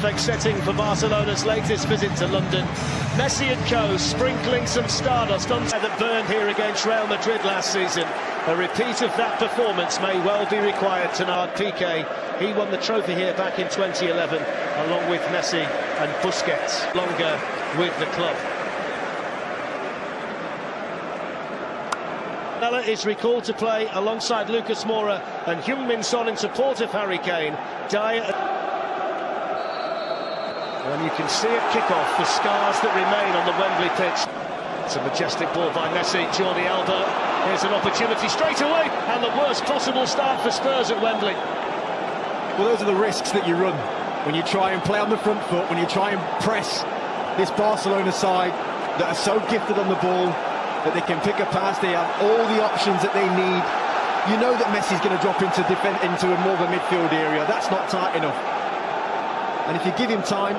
perfect setting for Barcelona's latest visit to London. Messi and co sprinkling some stardust on that burned here against Real Madrid last season. A repeat of that performance may well be required tonight. Piqué, he won the trophy here back in 2011, along with Messi and Busquets, longer with the club. Ella is recalled to play alongside Lucas Moura and Heung-min Son in support of Harry Kane. Dyer. And you can see at kick-off the scars that remain on the Wembley pitch. It's a majestic ball by Messi, Jordi Alba. Here's an opportunity straight away, and the worst possible start for Spurs at Wembley. Well, those are the risks that you run when you try and play on the front foot, when you try and press this Barcelona side that are so gifted on the ball, that they can pick a pass, they have all the options that they need. You know that Messi's going to drop into a more of a midfield area. That's not tight enough. And if you give him time,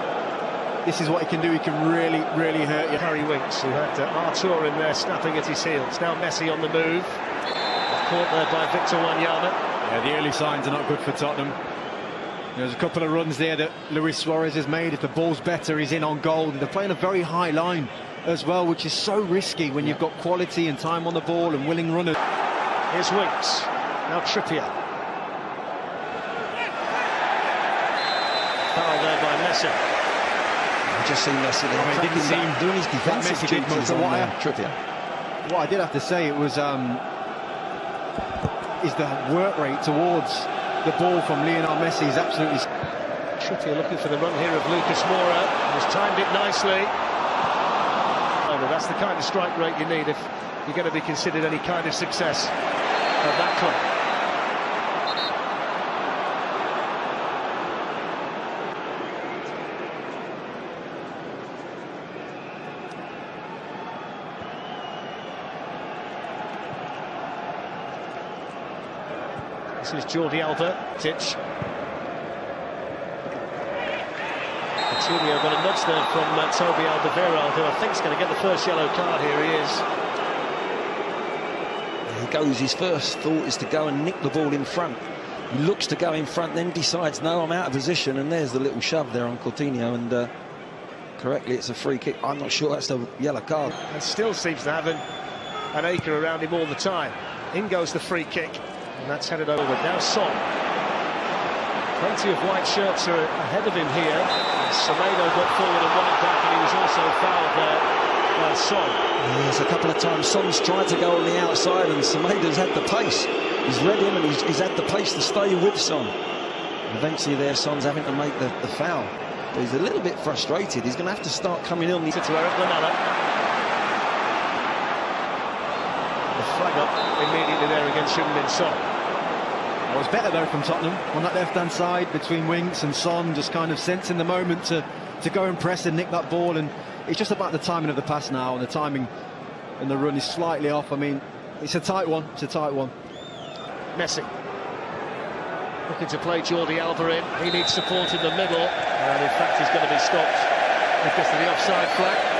this is what he can do. He can really, really hurt you. Harry Winks, who had Artur in there snapping at his heels. Now Messi on the move. Caught there by Victor Wanyama. Yeah, the early signs are not good for Tottenham. There's a couple of runs there that Luis Suarez has made. If the ball's better, he's in on goal. They're playing a very high line as well, which is so risky when you've got quality and time on the ball and willing runners. Here's Winks. Now Trippier. Foul there by Messi. I just seen Messi there. I didn't see him doing his defensive duties on Trippier. What I did have to say, it was is the work rate towards the ball from Lionel Messi is absolutely. Trippier looking for the run here of Lucas Moura. He's timed it nicely. That's the kind of strike rate you need if you're going to be considered any kind of success at that club. This is Jordi Alba. Coutinho got a nudge there from Toby Alderweireld, who I think is going to get the first yellow card. Here he is. There he goes. His first thought is to go and nick the ball in front. He looks to go in front, then decides, no, I'm out of position, and there's the little shove there on Coutinho, and correctly, it's a free kick. I'm not sure that's the yellow card. And still seems to have an acre around him all the time. In goes the free kick, and that's headed over. Now Son. Plenty of white shirts are ahead of him here. Semedo got forward and won it back, and he was also fouled there by Son. Yes, a couple of times Son's tried to go on the outside, and Semedo's had the pace. He's read him, and he's had the pace to stay with Son. Eventually there, Son's having to make the foul. But he's a little bit frustrated. He's going to have to start coming in. To Eric Lamela. The flag up immediately there against Heung-min Son. It was better though from Tottenham on that left-hand side between Winks and Son, just kind of sensing the moment to go and press and nick that ball. And it's just about the timing of the pass now, and the timing and the run is slightly off. I mean, it's a tight one. It's a tight one. Messi looking to play Jordi Alba in. He needs support in the middle, and in fact he's going to be stopped because of the offside flag.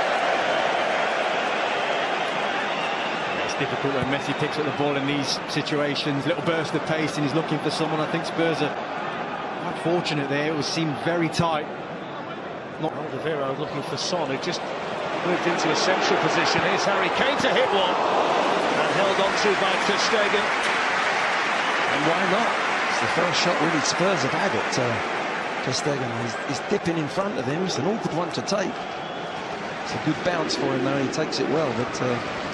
Difficult when Messi picks up the ball in these situations. Little burst of pace, and he's looking for someone. I think Spurs are quite fortunate there. It seemed very tight. Alderweireld looking for Son, who just moved into a central position. Here's Harry Kane to hit one, and held on to by Ter Stegen. And why not? It's the first shot really Spurs have had at Ter Stegen. He's dipping in front of him. It's an awkward one to take. It's a good bounce for him though. He takes it well, but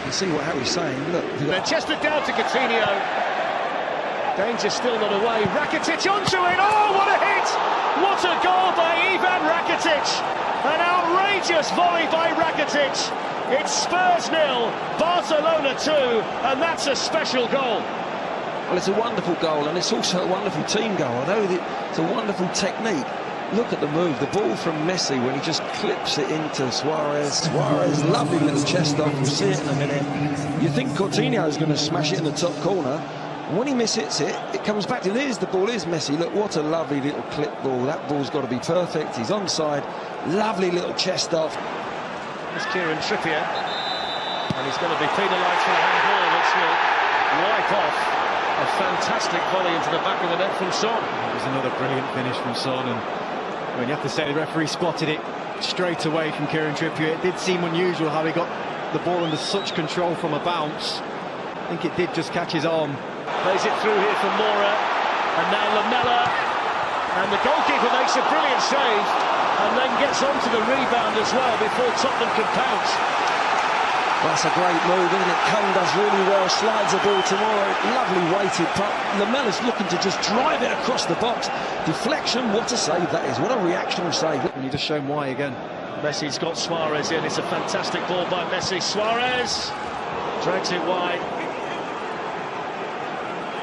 you see what Harry's saying. Look, then chested down to Coutinho. Danger still not away. Rakitic onto it. Oh, what a hit! What a goal by Ivan Rakitic! An outrageous volley by Rakitic. It's Spurs 0, Barcelona 2, and that's a special goal. Well, it's a wonderful goal, and it's also a wonderful team goal. I know that it's a wonderful technique. Look at the move, the ball from Messi when he just clips it into Suarez. Suarez, lovely little chest off, we'll see it in a minute. You think Coutinho is going to smash it in the top corner, and when he mishits it, it comes back to there's the ball, is Messi. Look, what a lovely little clip ball. That ball's got to be perfect. He's onside, lovely little chest off. It's Kieran Trippier, and he's going to be penalised for the handball, which will wipe off a fantastic volley into the back of the net from Son. It was another brilliant finish from Son, and I mean, you have to say the referee spotted it straight away from Kieran Trippier. It did seem unusual how he got the ball under such control from a bounce. I think it did just catch his arm. Plays it through here for Mora, and now Lamela, and the goalkeeper makes a brilliant save, and then gets onto the rebound as well before Tottenham can pounce. That's a great move, isn't it? Kane does really well, slides the ball to Mora, lovely weighted putt. Lamela's looking to just drive it across the box. Deflection, what a save that is, what a reactionary save. And you just shown why again. Messi's got Suarez in, it's a fantastic ball by Messi. Suarez drags it wide.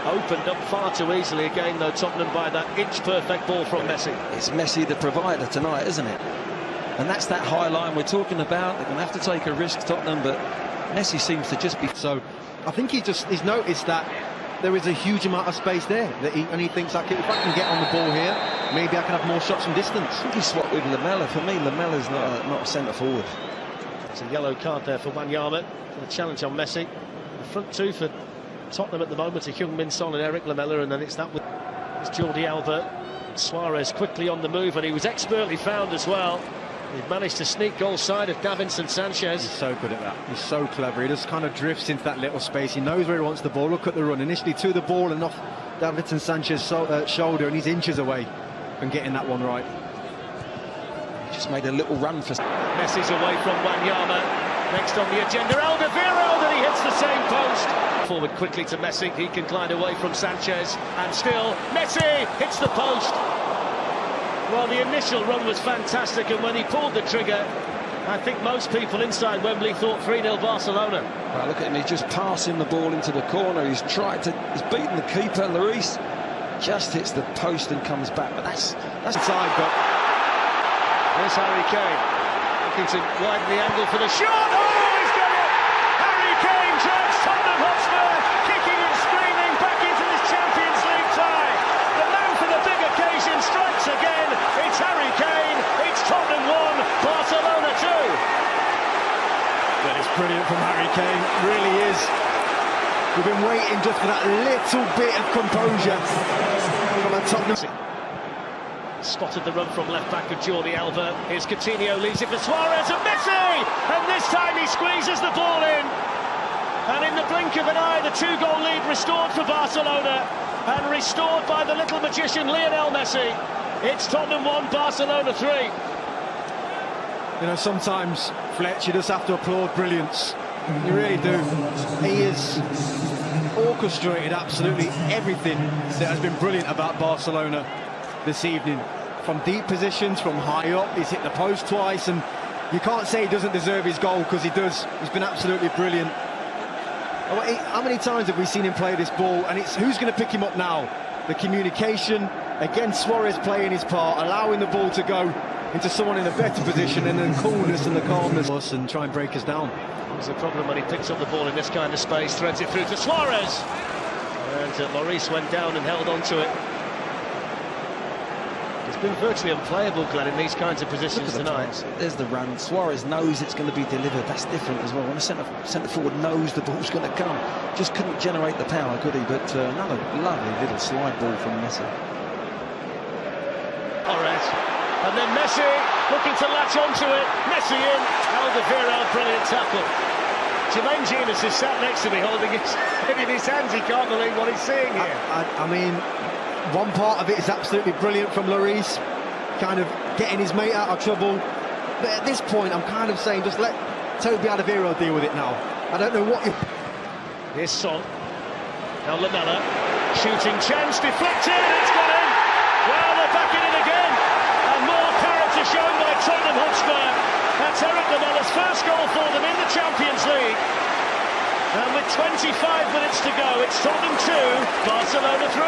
Opened up far too easily again though, Tottenham, by that inch-perfect ball from Messi. It's Messi the provider tonight, isn't it? And that's that high line we're talking about. They're going to have to take a risk, Tottenham, but Messi seems to just be... So I think he's noticed that there is a huge amount of space there, and he thinks, like, if I can get on the ball here, maybe I can have more shots from distance. I think he swapped with Lamela. For me, Lamela's not a centre forward. It's a yellow card there for Wanyama. A challenge on Messi. The front two for Tottenham at the moment are Heung-min Son and Eric Lamela, and then it's Jordi Alba. Suarez quickly on the move, and he was expertly found as well. He managed to sneak goal side of Davinson Sanchez. He's so good at that. He's so clever. He just kind of drifts into that little space. He knows where he wants the ball. Look at the run. Initially to the ball and off Davinson Sanchez's shoulder, and he's inches away from getting that one right. He just made a little run for... Messi's away from Wanyama. Next on the agenda, Alderweireld, and he hits the same post. Forward quickly to Messi. He can glide away from Sanchez. And still, Messi hits the post. Well, the initial run was fantastic, and when he pulled the trigger, I think most people inside Wembley thought 3-0 Barcelona. Well, look at him, he's just passing the ball into the corner. He's beaten the keeper, Lloris. Just hits the post and comes back, but that's inside. But here's Harry Kane, looking to widen the angle for the shot. Oh, he's got it! Harry Kane drives Tottenham Hotspur, kicking and screaming back into this Champions League tie. The man for the big occasion strikes again. It's Harry Kane. It's Tottenham 1, Barcelona 2. That is brilliant from Harry Kane, really is. We've been waiting just for that little bit of composure from a Tottenham. Spotted the run from left-back of Jordi Alba. Here's Coutinho, leaves it for Suarez and Messi! And this time he squeezes the ball in. And in the blink of an eye, the 2-goal lead restored for Barcelona. And restored by the little magician Lionel Messi. It's Tottenham 1, Barcelona 3. You know, sometimes, Fletch, you just have to applaud brilliance. You really do. He has orchestrated absolutely everything that has been brilliant about Barcelona this evening. From deep positions, from high up, he's hit the post twice, and you can't say he doesn't deserve his goal, because he does. He's been absolutely brilliant. How many times have we seen him play this ball, and it's who's going to pick him up now? The communication, again Suarez playing his part, allowing the ball to go into someone in a better position, and then coolness and the calmness and try and break us down. There's a problem when he picks up the ball in this kind of space, threads it through to Suarez, and Lloris went down and held on to it. It's been virtually unplayable, Glenn, in these kinds of positions tonight. There's the run. Suarez knows it's going to be delivered. That's different as well. When a centre forward knows the ball's going to come, just couldn't generate the power, could he? But another lovely little slide ball from Messi. All right. And then Messi looking to latch onto it. Messi in. Alderweireld, brilliant tackle. Jermaine Genius is sat next to me holding his head in his hands. He can't believe what he's seeing here. I mean, one part of it is absolutely brilliant from Lloris, kind of getting his mate out of trouble. But at this point, I'm kind of saying, just let Toby Alderweireld deal with it now. I don't know what you... Here's Son. Now Lamela. Shooting chance, deflected, it's gone in. Well, they're back in it again. And more character shown by Tottenham Hotspur. That's Eric Lamela's first goal for them in the Champions League. And with 25 minutes to go, it's Tottenham 2, Barcelona 3.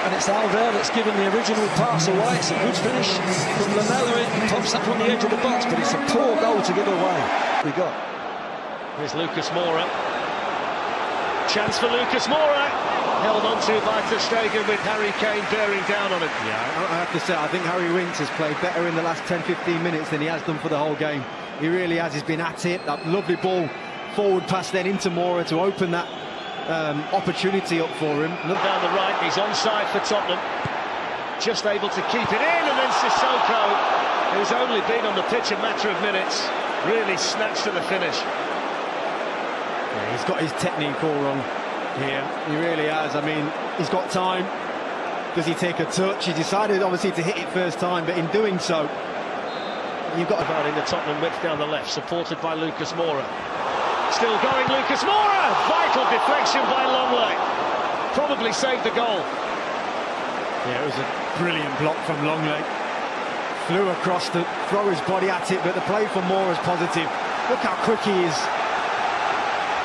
And it's Alder that's given the original pass away. It's a good finish from Lamela. It pops up on the edge of the box, but it's a poor goal to give away. We got. Here's Lucas Moura. Chance for Lucas Moura. Held on to by Ter Stegen with Harry Kane bearing down on it. Yeah, I have to say, I think Harry Winks has played better in the last 10-15 minutes than he has done for the whole game. He really has. He's been at it. That lovely ball forward pass then into Moura to open that opportunity up for him. Look down the right, he's onside for Tottenham. just able to keep it in, and then Sissoko, who's only been on the pitch a matter of minutes, really snatched to the finish. Yeah, he's got his technique all wrong here. He really has. I mean, he's got time. Does he take a touch? He decided obviously to hit it first time, but in doing so, you've got about in the Tottenham width down the left, supported by Lucas Moura. Still going, Lucas Moura! Vital deflection by Longley. Probably saved the goal. Yeah, it was a brilliant block from Longley. Flew across to throw his body at it, but the play for Moura is positive. Look how quick he is.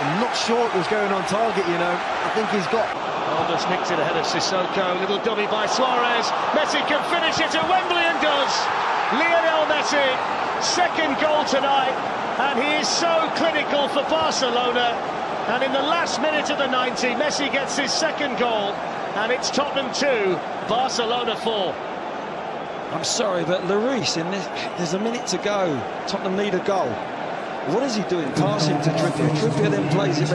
I'm not sure what was going on target, you know. I think he's got... Almost nicked it ahead of Sissoko. Little dummy by Suarez. Messi can finish it at Wembley and does. Lionel Messi, second goal tonight, and he is so clinical for Barcelona. And in the last minute of the 90, Messi gets his second goal, and it's Tottenham 2, Barcelona 4. I'm sorry, but Lloris, there's a minute to go. Tottenham need a goal. What is he doing? Passing to Trippier. Trippier then plays it back.